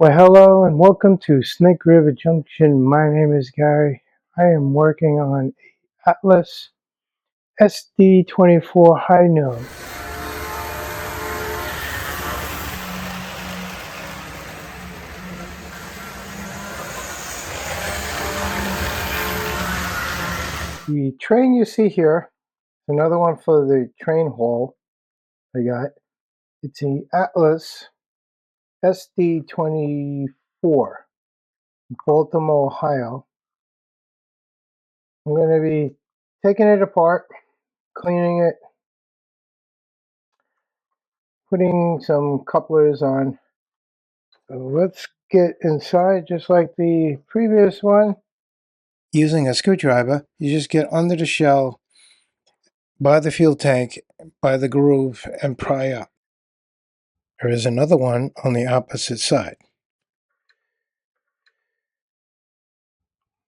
Well, hello and welcome to Snake River Junction. My name is Gary. I am working on Atlas SD24 high nose. The train you see here, another one for the train haul I got. It's the Atlas SD24, Baltimore, Ohio. I'm going to be taking it apart, cleaning it, putting some couplers on. So let's get inside just like the previous one. Using a screwdriver, you just get under the shell, by the fuel tank, by the groove, and pry up. There is another one on the opposite side.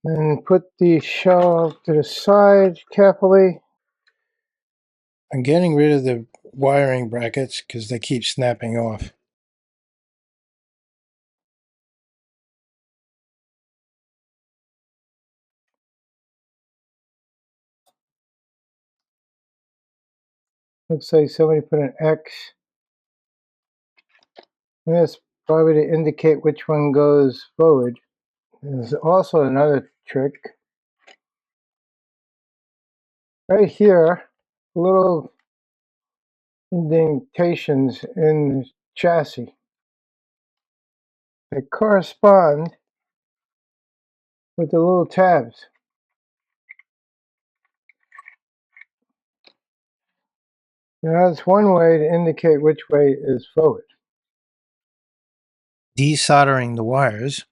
And put the shell to the side carefully. I'm getting rid of the wiring brackets because they keep snapping off. Looks like somebody put an X. And that's probably to indicate which one goes forward. There's also another trick. Right here, little indentations in the chassis. They correspond with the little tabs. Now that's one way to indicate which way is forward. Desoldering the wires.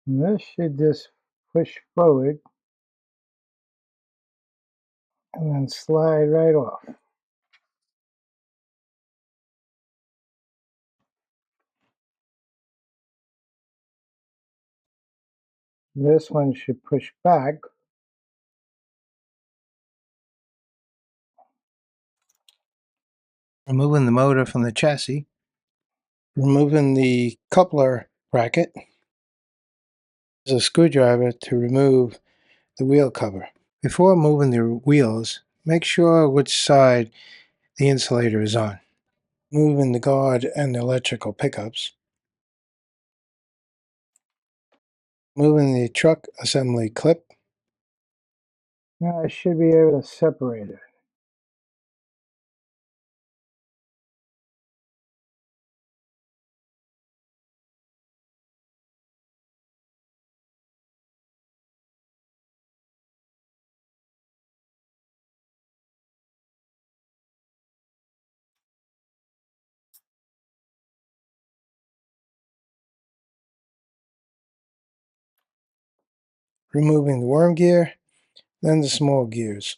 And this should just push forward and then slide right off. This one should push back. Removing the motor from the chassis. Removing the coupler bracket. There's a screwdriver to remove the wheel cover. Before moving the wheels, make sure which side the insulator is on. Moving the guard and the electrical pickups. Moving the truck assembly clip. Now I should be able to separate it. Removing the worm gear, then the small gears.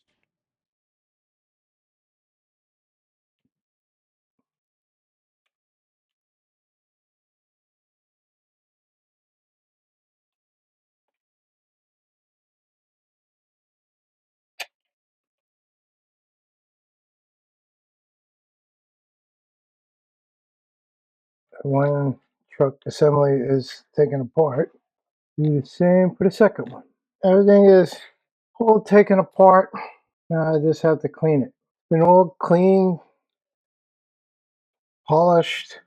One truck assembly is taken apart. Do the same for the second one. Everything is all taken apart. Now I just have to clean it. It's been all cleaned, polished.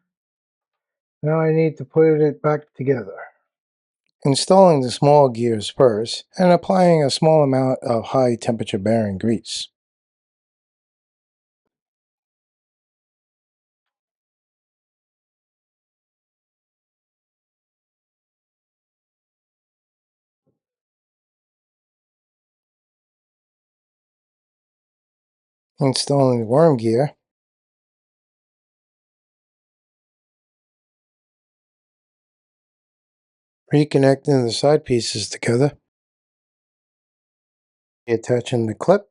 Now I need to put it back together. Installing the small gears first and applying a small amount of high temperature bearing grease. Installing the worm gear. Reconnecting the side pieces together. Attaching the clip.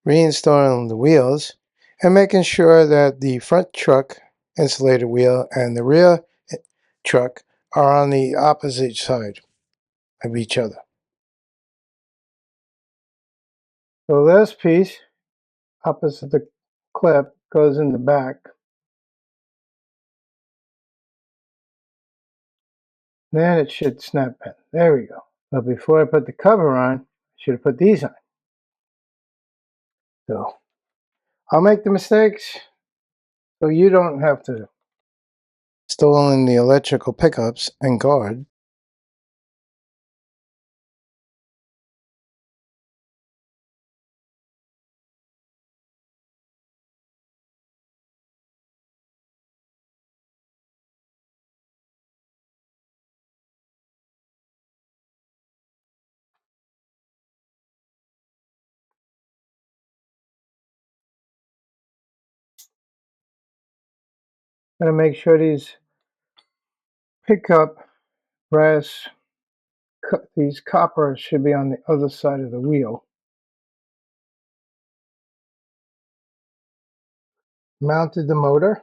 Reinstalling the wheels and making sure that the front truck insulated wheel and the rear truck are on the opposite side of each other. So this piece opposite the clip goes in the back. Then it should snap in. There we go. But before I put the cover on, I should have put these on. So I'll make the mistakes so you don't have to. Installing the electrical pickups and guard. Gotta make sure these pickup brass, these coppers should be on the other side of the wheel. Mounted the motor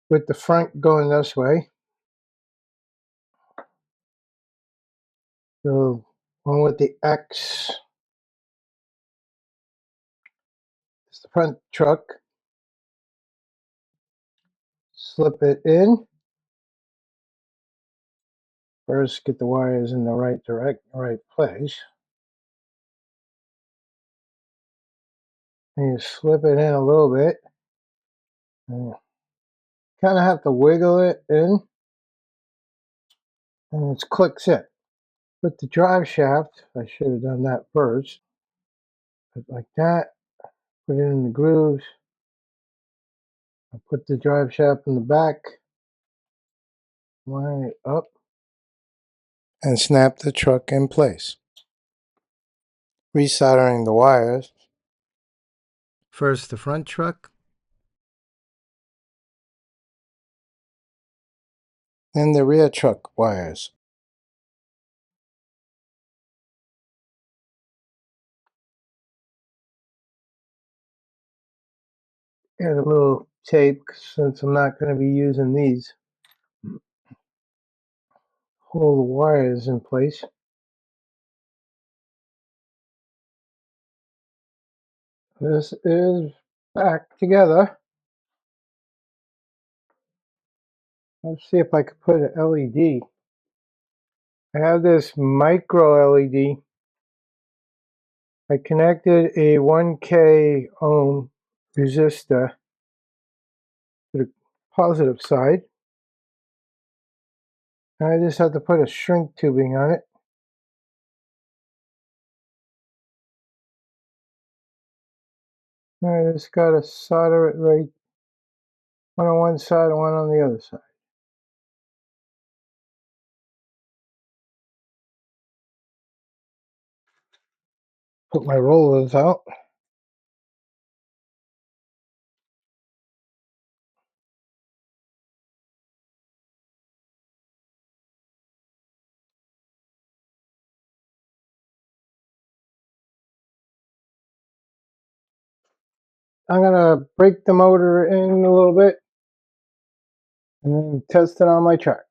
with the front going this way. So one with the X is the front truck. Slip it in. First, get the wires in the right place. And you slip it in a little bit. And kind of have to wiggle it in. And it clicks in. With the drive shaft, I should have done that first. But like that, put it in the grooves. I put the drive shaft in the back. Line it up. And snap the truck in place. Resoldering the wires. First the front truck. Then the rear truck wires. Add a little tape since I'm not going to be using these. Hold the wires in place. This is back together. Let's see if I could put an LED. I have this micro LED. I connected a 1K ohm resistor to the positive side. I just have to put a shrink tubing on it. I just got to solder it right, one on one side and one on the other side. Put my rollers out. I'm going to break the motor in a little bit and then test it on my track.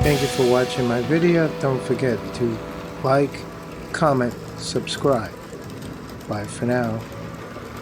Thank you for watching my video. Don't forget to like, comment, subscribe. Bye for now.